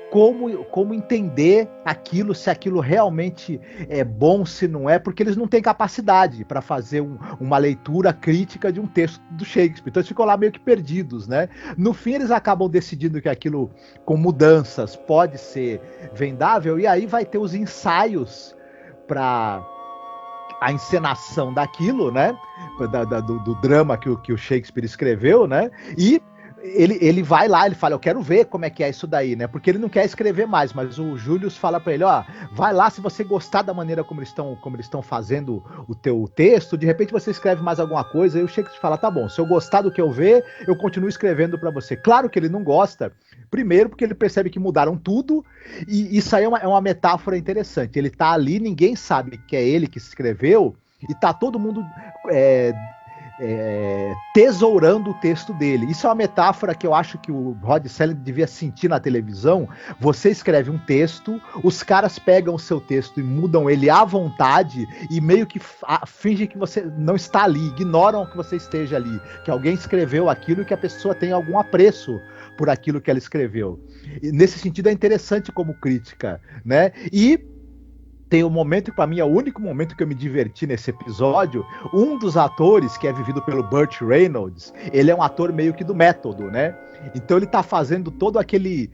como entender aquilo, se aquilo realmente é bom, se não é, porque eles não têm capacidade para fazer uma leitura crítica de um texto do Shakespeare. Então eles ficam lá meio que perdidos, né? No fim eles acabam decidindo que aquilo, com mudanças, pode ser vendável, e aí vai ter os ensaios para a encenação daquilo, né? Do drama que o Shakespeare escreveu, né? E ele vai lá, ele fala, eu quero ver como é que é isso daí, né? Porque ele não quer escrever mais, mas o Julius fala pra ele, ó, vai lá, se você gostar da maneira como eles estão fazendo o teu texto, de repente você escreve mais alguma coisa, e o Shakespeare fala, tá bom, se eu gostar do que eu ver, eu continuo escrevendo pra você. Claro que ele não gosta, primeiro porque ele percebe que mudaram tudo, e isso aí é uma metáfora interessante. Ele tá ali, ninguém sabe que é ele que escreveu, e tá todo mundo tesourando o texto dele. Isso é uma metáfora que eu acho que o Rod Serling devia sentir na televisão. Você escreve um texto, os caras pegam o seu texto e mudam ele à vontade e meio que fingem que você não está ali, ignoram que você esteja ali, que alguém escreveu aquilo e que a pessoa tem algum apreço por aquilo que ela escreveu. E nesse sentido é interessante como crítica, né? E tem um momento que para mim é o único momento que eu me diverti nesse episódio. Um dos atores, que é vivido pelo Burt Reynolds, ele é um ator meio que do método, né? Então ele tá fazendo todo aquele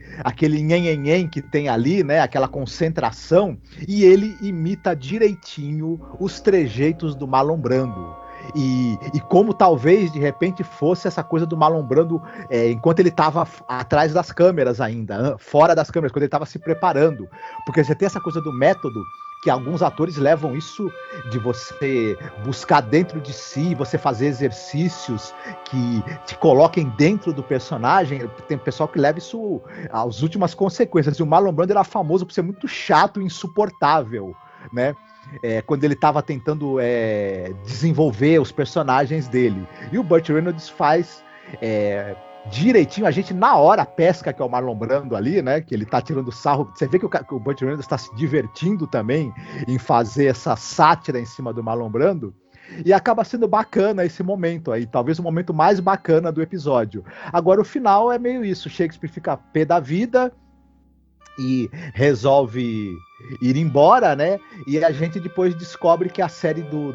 nhen que tem ali, né? Aquela concentração, e ele imita direitinho os trejeitos do Marlon Brando. E como talvez de repente fosse essa coisa do Marlon Brando enquanto ele estava atrás das câmeras ainda, fora das câmeras, quando ele estava se preparando. Porque você tem essa coisa do método, que alguns atores levam isso de você buscar dentro de si, você fazer exercícios que te coloquem dentro do personagem. Tem pessoal que leva isso às últimas consequências. E o Marlon Brando era famoso por ser muito chato e insuportável, né? Quando ele estava tentando desenvolver os personagens dele. E o Burt Reynolds faz direitinho, a gente na hora pesca que é o Marlon Brando ali, né, que ele tá tirando sarro, você vê que o Burt Reynolds tá se divertindo também em fazer essa sátira em cima do Marlon Brando, e acaba sendo bacana esse momento aí, talvez o momento mais bacana do episódio. Agora o final é meio isso, Shakespeare fica pé da vida e resolve ir embora, né, e a gente depois descobre que a série do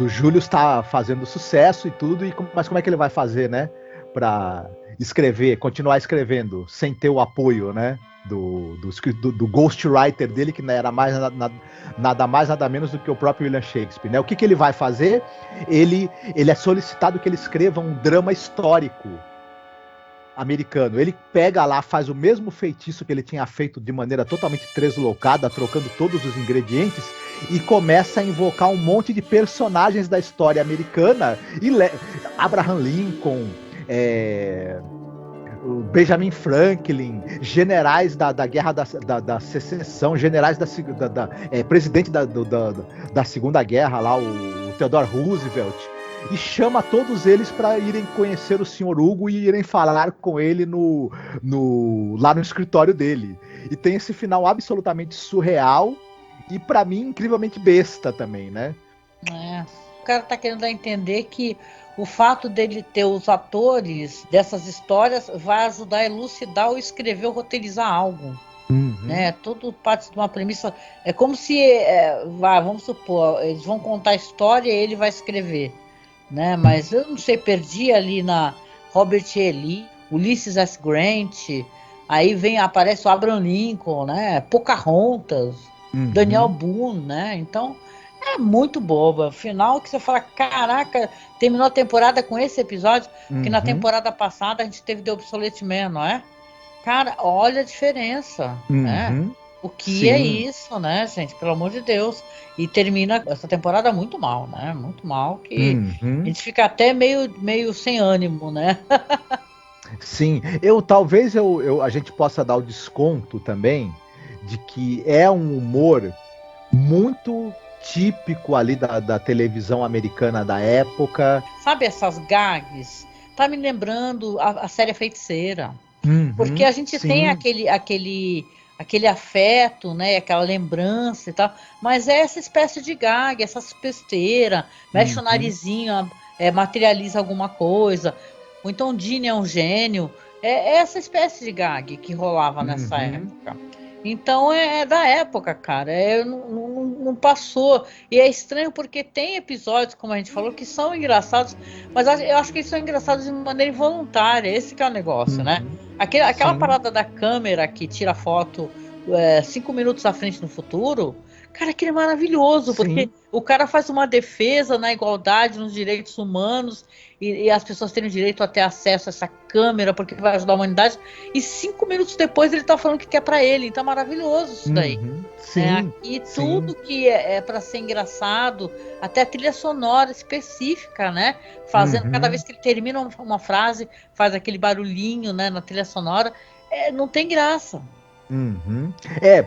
Júlio está fazendo sucesso e tudo, mas como é que ele vai fazer, né, para continuar escrevendo, sem ter o apoio, né, do ghostwriter dele, que era nada mais, nada menos do que o próprio William Shakespeare, né? O que ele vai fazer? Ele é solicitado que ele escreva um drama histórico americano. Ele pega lá, faz o mesmo feitiço que ele tinha feito de maneira totalmente translocada, trocando todos os ingredientes, e começa a invocar um monte de personagens da história americana, e Abraham Lincoln, Benjamin Franklin, generais da Guerra da Secessão, generais presidente da Segunda Guerra lá, o Theodore Roosevelt, e chama todos eles para irem conhecer o Sr. Hugo e irem falar com ele lá no escritório dele. E tem esse final absolutamente surreal e, para mim, incrivelmente besta também, né? O cara tá querendo dar a entender que o fato dele ter os atores dessas histórias vai ajudar a elucidar ou escrever ou roteirizar algo. né? Tudo parte de uma premissa. É como se, vamos supor, eles vão contar a história e ele vai escrever, né? Mas eu não sei, perdi ali na Robert E. Lee, Ulysses S. Grant, aí aparece o Abraham Lincoln, né? Pocahontas, Daniel Boone, né? Então é muito boba. Final que você fala, caraca, terminou a temporada com esse episódio, que na temporada passada a gente teve The Obsolete Man, não é? Cara, olha a diferença, né? O que é isso, né, gente? Pelo amor de Deus. E termina essa temporada muito mal, né? Muito mal, que a gente fica até meio sem ânimo, né? Sim, talvez a gente possa dar o desconto também de que é um humor muito típico ali da televisão americana da época. Sabe essas gags? Tá me lembrando a série Feiticeira. Porque a gente tem aquele afeto, né? Aquela lembrança e tal. Mas é essa espécie de gag, essa besteira. Mexe o narizinho, materializa alguma coisa. Ou então o Gene é um gênio. É essa espécie de gag que rolava nessa época. Então é da época, cara. Não passou. E é estranho porque tem episódios, como a gente falou, que são engraçados, mas eu acho que eles são engraçados de maneira involuntária. Esse que é o negócio, né? Aquela parada da câmera que tira foto 5 minutos à frente no futuro, cara, aquilo é maravilhoso, porque o cara faz uma defesa na igualdade, nos direitos humanos, e as pessoas terem direito a ter acesso a essa câmera, porque vai ajudar a humanidade, e 5 minutos depois ele tá falando que quer pra ele, então é maravilhoso isso daí. E tudo que é para ser engraçado, até a trilha sonora específica, né? Fazendo, cada vez que ele termina uma frase, faz aquele barulhinho, né, na trilha sonora, não tem graça.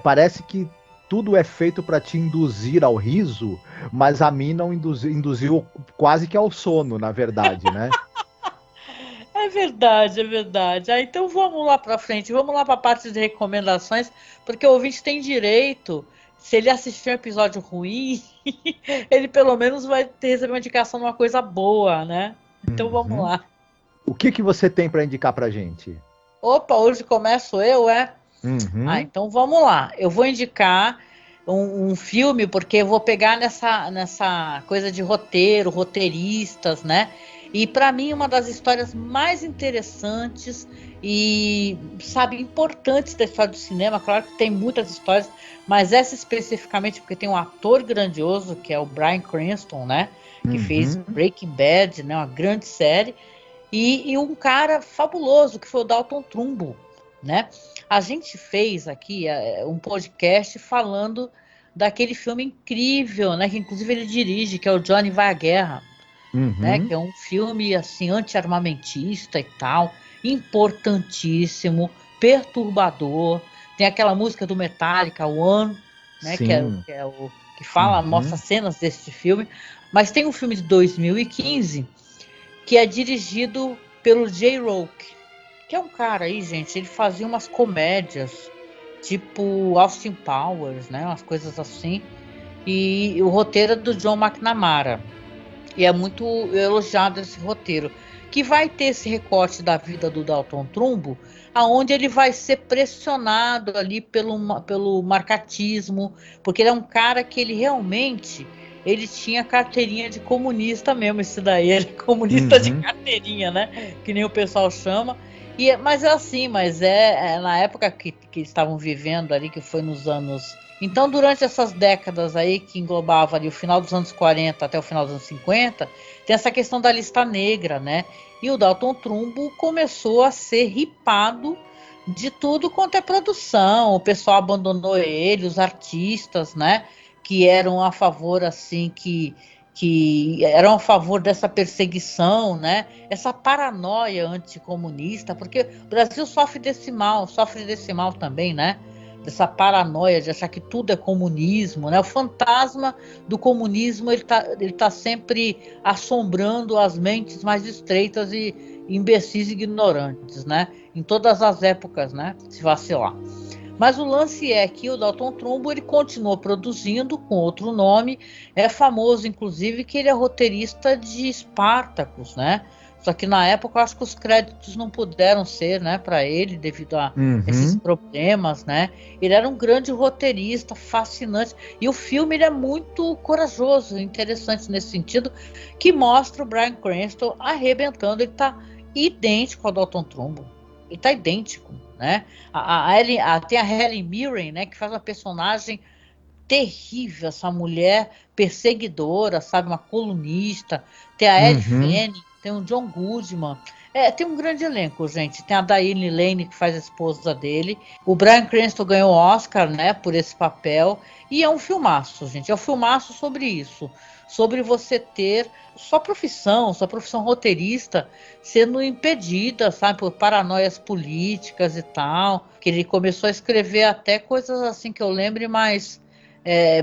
Parece que tudo é feito para te induzir ao riso, mas a mim não induziu quase que ao sono, na verdade, né? É verdade, é verdade. Então vamos lá para frente, vamos lá para a parte de recomendações, porque o ouvinte tem direito, se ele assistir um episódio ruim, ele pelo menos vai receber uma indicação de uma coisa boa, né? Então vamos lá. O que você tem para indicar pra gente? Opa, hoje começo eu, então vamos lá. Eu vou indicar um filme, porque eu vou pegar nessa coisa de roteiristas, né? E para mim, uma das histórias mais interessantes e, sabe, importantes da história do cinema. Claro que tem muitas histórias, mas essa especificamente porque tem um ator grandioso, que é o Bryan Cranston, né? Que fez Breaking Bad, né? Uma grande série. E um cara fabuloso, que foi o Dalton Trumbo, né? A gente fez aqui um podcast falando daquele filme incrível, né? Que inclusive ele dirige, que é o Johnny Vai à Guerra, né? Que é um filme assim anti-armamentista e tal, importantíssimo, perturbador. Tem aquela música do Metallica, One, né? Que fala, mostra cenas desse filme. Mas tem um filme de 2015 que é dirigido pelo J-Rock, que é um cara aí, gente, ele fazia umas comédias, tipo Austin Powers, né, umas coisas assim, e o roteiro é do John McNamara, e é muito elogiado esse roteiro, que vai ter esse recorte da vida do Dalton Trumbo, aonde ele vai ser pressionado ali pelo marcatismo, porque ele é um cara que ele realmente... Ele tinha carteirinha de comunista mesmo, esse daí, ele é comunista de carteirinha, né? Que nem o pessoal chama. Mas é assim, na época que estavam vivendo ali, que foi nos anos... Então, durante essas décadas aí, que englobava ali o final dos anos 40 até o final dos anos 50, tem essa questão da lista negra, né? E o Dalton Trumbo começou a ser ripado de tudo quanto é produção. O pessoal abandonou ele, os artistas, né? Que eram a favor, assim, que eram a favor dessa perseguição, né? Essa paranoia anticomunista, porque o Brasil sofre desse mal também, né? Dessa paranoia de achar que tudo é comunismo, né? O fantasma do comunismo, ele tá sempre assombrando as mentes mais estreitas e imbecis e ignorantes, né? Em todas as épocas, né? Se vacilar. Mas o lance é que o Dalton Trumbo ele continuou produzindo com outro nome, é famoso inclusive que ele é roteirista de Spartacus, né? Só que na época eu acho que os créditos não puderam ser, né, para ele, devido a esses problemas, né? Ele era um grande roteirista, fascinante. E o filme ele é muito corajoso, interessante nesse sentido, que mostra o Bryan Cranston arrebentando. Ele tá idêntico ao Dalton Trumbo. Ele tá idêntico, né? Tem a Helen Mirren, né, que faz uma personagem terrível, essa mulher perseguidora, sabe, uma colunista. Tem a Elle Fanning, tem o John Goodman. Tem um grande elenco, gente. Tem a Diane Lane, que faz a esposa dele. O Bryan Cranston ganhou o Oscar, né, por esse papel. E é um filmaço, gente. É um filmaço sobre isso. Sobre você ter sua profissão roteirista sendo impedida, sabe, por paranoias políticas e tal. Que ele começou a escrever até coisas assim que eu lembre, mas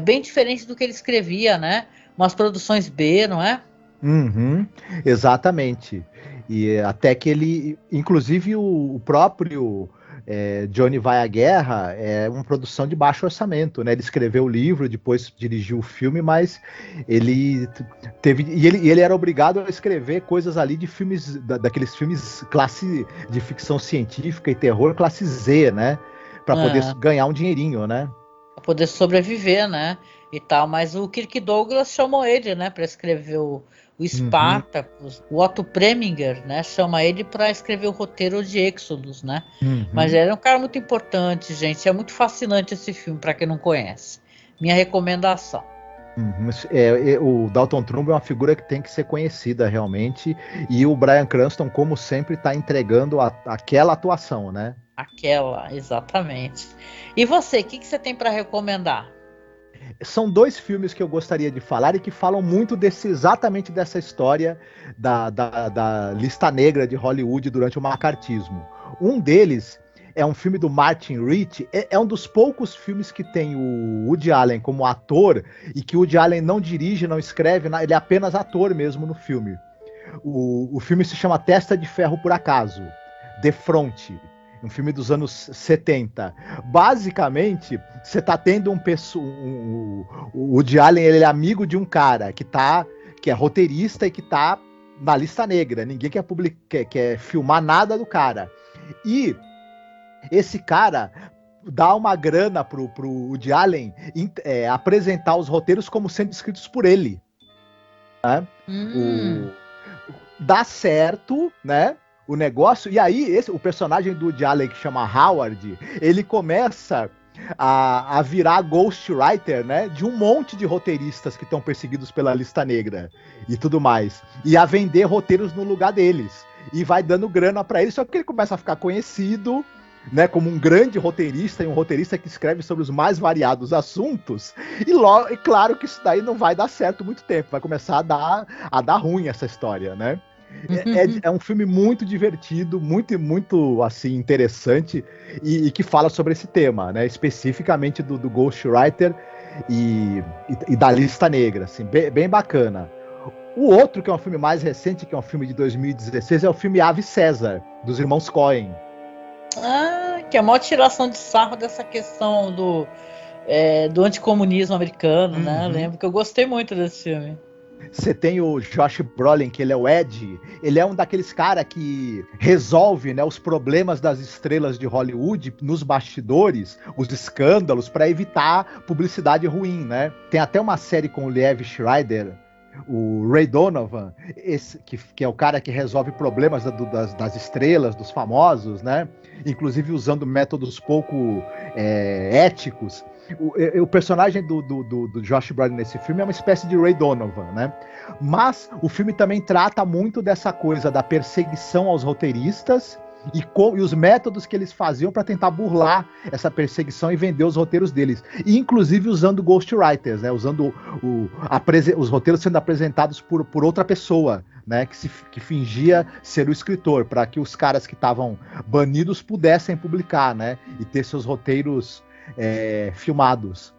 bem diferente do que ele escrevia, né? Umas produções B, não é? Exatamente. E até que ele, inclusive o próprio Johnny Vai à Guerra é uma produção de baixo orçamento, né? Ele escreveu o livro, depois dirigiu o filme, mas ele teve e ele era obrigado a escrever coisas ali de filmes daqueles filmes classe de ficção científica e terror classe Z, né? Para poder ganhar um dinheirinho, né? Para poder sobreviver, né? E tal, mas o Kirk Douglas chamou ele, né, para escrever o Spartacus. O Otto Preminger, né, chama ele para escrever o roteiro de Exodus, né? Mas ele é um cara muito importante, gente. É muito fascinante esse filme, para quem não conhece. Minha recomendação. O Dalton Trumbo é uma figura que tem que ser conhecida realmente, e o Bryan Cranston, como sempre, está entregando aquela atuação, né? Aquela, exatamente. E você, o que você tem para recomendar? São dois filmes que eu gostaria de falar e que falam muito exatamente dessa história da lista negra de Hollywood durante o macartismo. Um deles é um filme do Martin Rich, é um dos poucos filmes que tem o Woody Allen como ator e que o Woody Allen não dirige, não escreve, ele é apenas ator mesmo no filme. O filme se chama Testa de Ferro por Acaso, The Front. Um filme dos anos 70. Basicamente, você tá tendo o Woody Allen, ele é amigo de um cara que é roteirista e que tá na lista negra. Ninguém quer filmar nada do cara. E esse cara dá uma grana pro Woody Allen apresentar os roteiros como sendo escritos por ele. Né? Dá certo, né? O negócio, e aí o personagem do Woody Allen, que chama Howard, ele começa a virar ghostwriter, né, de um monte de roteiristas que estão perseguidos pela lista negra e tudo mais, e a vender roteiros no lugar deles, e vai dando grana para ele, só que ele começa a ficar conhecido, né, como um grande roteirista e um roteirista que escreve sobre os mais variados assuntos, e claro que isso daí não vai dar certo muito tempo, vai começar a dar ruim essa história, né? É um filme muito divertido, muito assim, interessante e que fala sobre esse tema, né? Especificamente do ghostwriter e da lista negra, assim, bem bacana. O outro, que é um filme mais recente, que é um filme de 2016, é o filme Ave César, dos irmãos Coen. Que é a maior tiração de sarro dessa questão do anticomunismo americano, né? Eu lembro que eu gostei muito desse filme. Você tem o Josh Brolin, que ele é o Ed, ele é um daqueles caras que resolve, né, os problemas das estrelas de Hollywood nos bastidores, os escândalos, para evitar publicidade ruim, né? Tem até uma série com o Liev Schreiber, o Ray Donovan, que é o cara que resolve problemas das estrelas, dos famosos, né? Inclusive usando métodos pouco éticos. O personagem do Josh Brolin nesse filme é uma espécie de Ray Donovan, né? Mas o filme também trata muito dessa coisa da perseguição aos roteiristas e os métodos que eles faziam para tentar burlar essa perseguição e vender os roteiros deles. E inclusive usando ghostwriters, né? Usando os roteiros sendo apresentados por outra pessoa, né? Que fingia ser o escritor, para que os caras que estavam banidos pudessem publicar, né? E ter seus roteiros filmados.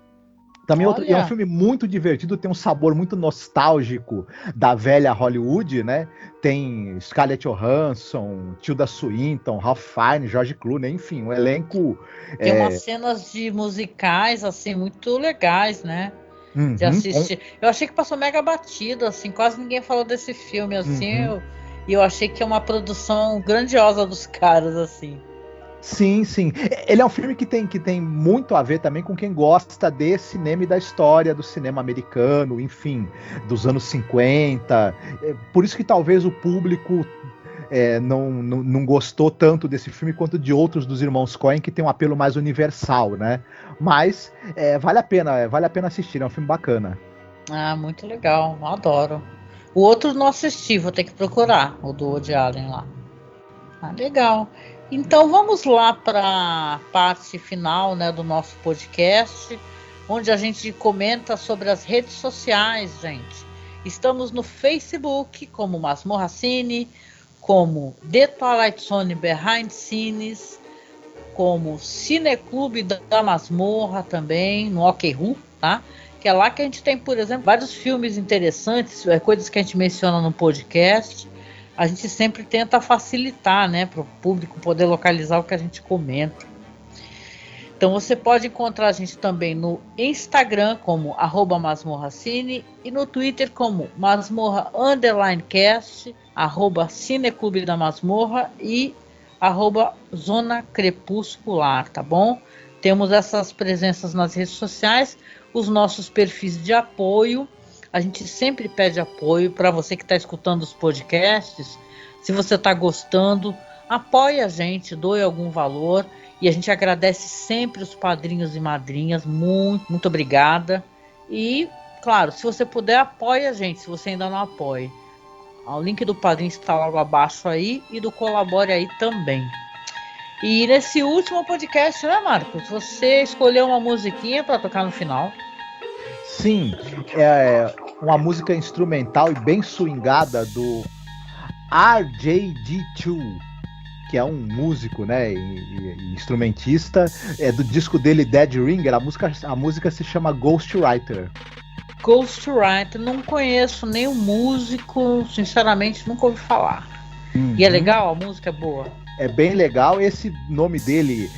Também é um filme muito divertido, tem um sabor muito nostálgico da velha Hollywood, né? Tem Scarlett Johansson, Tilda Swinton, Ralph Fiennes, George Clooney, enfim, um elenco... Tem umas cenas de musicais, assim, muito legais, né? De assistir. Eu achei que passou mega batido, assim, quase ninguém falou desse filme, assim, E eu achei que é uma produção grandiosa dos caras, assim. Sim, sim. Ele é um filme que tem muito a ver também com quem gosta de cinema e da história do cinema americano, enfim, dos anos 50. Por isso que talvez o público não gostou tanto desse filme quanto de outros dos irmãos Coen, que tem um apelo mais universal, né? Mas vale a pena assistir, é um filme bacana. Ah, muito legal, adoro. O outro não assisti, vou ter que procurar, o do Woody Allen lá. Ah, legal. Então vamos lá para a parte final, né, do nosso podcast, onde a gente comenta sobre as redes sociais, gente. Estamos no Facebook como Masmorra Cine, como The Twilight Zone Behind Scenes, como Cineclube da Masmorra também, no OkRu, tá? Que é lá que a gente tem, por exemplo, vários filmes interessantes, coisas que a gente menciona no podcast. A gente sempre tenta facilitar, né, para o público poder localizar o que a gente comenta. Então você pode encontrar a gente também no Instagram como @masmorracine e no Twitter como masmorra_cast, @cineclube da masmorra e @zona crepuscular, tá bom? Temos essas presenças nas redes sociais, os nossos perfis de apoio. A gente sempre pede apoio para você que está escutando os podcasts. Se você está gostando, apoie a gente, doe algum valor. E a gente agradece sempre os padrinhos e madrinhas. Muito, muito obrigada. E, claro, se você puder, apoie a gente, se você ainda não apoia. O link do padrinho está logo abaixo aí e do Colabore aí também. E nesse último podcast, né, Marcos? Você escolheu uma musiquinha para tocar no final. Sim, é uma música instrumental e bem swingada do RJD2, que é um músico, né, e instrumentista, do disco dele Dead Ringer. A música se chama Ghostwriter. Ghostwriter, não conheço nenhum músico, sinceramente nunca ouvi falar. E é legal? A música é boa? É bem legal. Esse nome dele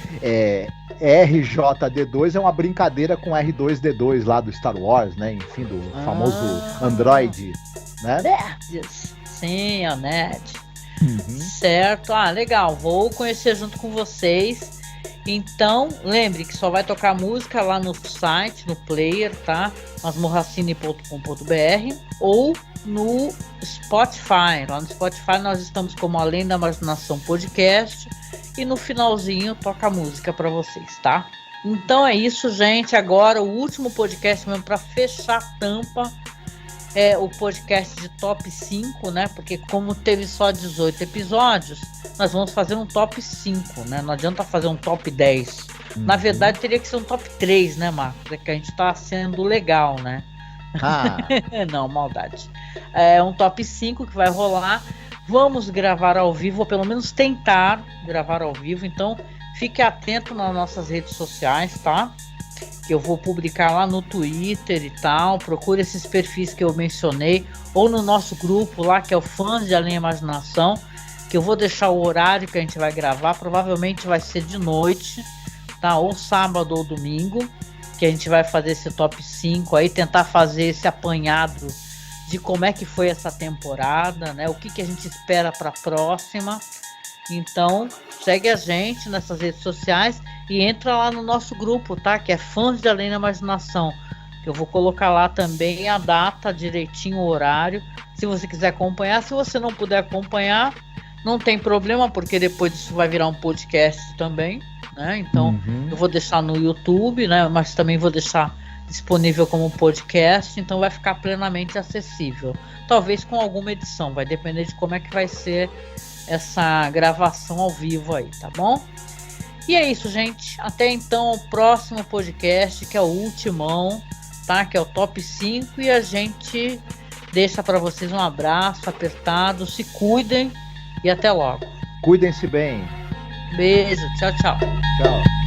RJD2 é uma brincadeira com R2D2 lá do Star Wars, né? Enfim, do famoso Android, né? Nerds. Sim, é o Nerd. Certo. Ah, legal. Vou conhecer junto com vocês. Então, lembre que só vai tocar música lá no site, no player, tá? masmorracine.com.br ou no Spotify. Lá no Spotify nós estamos como Além da Imaginação Podcast e no finalzinho toca música para vocês, tá? Então é isso, gente. Agora o último podcast mesmo para fechar a tampa é o podcast de top 5, né? Porque como teve só 18 episódios, nós vamos fazer um top 5, né? Não adianta fazer um top 10. Na verdade, teria que ser um top 3, né, Marcos? É que a gente tá sendo legal, né? Não, maldade. É um top 5 que vai rolar. Vamos gravar ao vivo, ou pelo menos tentar gravar ao vivo. Então, fique atento nas nossas redes sociais, tá? Que eu vou publicar lá no Twitter e tal. Procure esses perfis que eu mencionei, ou no nosso grupo lá, que é o Fãs de Além da Imaginação, que eu vou deixar o horário que a gente vai gravar. Provavelmente vai ser de noite, tá? Ou sábado ou domingo, que a gente vai fazer esse top 5 aí, tentar fazer esse apanhado de como é que foi essa temporada, né? O que a gente espera para a próxima. Então, segue a gente nessas redes sociais e entra lá no nosso grupo, tá? Que é Fãs de Além da Imaginação. Eu vou colocar lá também a data direitinho, o horário, se você quiser acompanhar. Se você não puder acompanhar, não tem problema, porque depois isso vai virar um podcast também, né? Então, eu vou deixar no YouTube, né? Mas também vou deixar disponível como podcast, então vai ficar plenamente acessível. Talvez com alguma edição, vai depender de como é que vai ser essa gravação ao vivo aí, tá bom? E é isso, gente. Até então, o próximo podcast, que é o ultimão, tá? Que é o top 5, e a gente deixa para vocês um abraço apertado, se cuidem e até logo. Cuidem-se bem. Beijo, tchau, tchau. Tchau.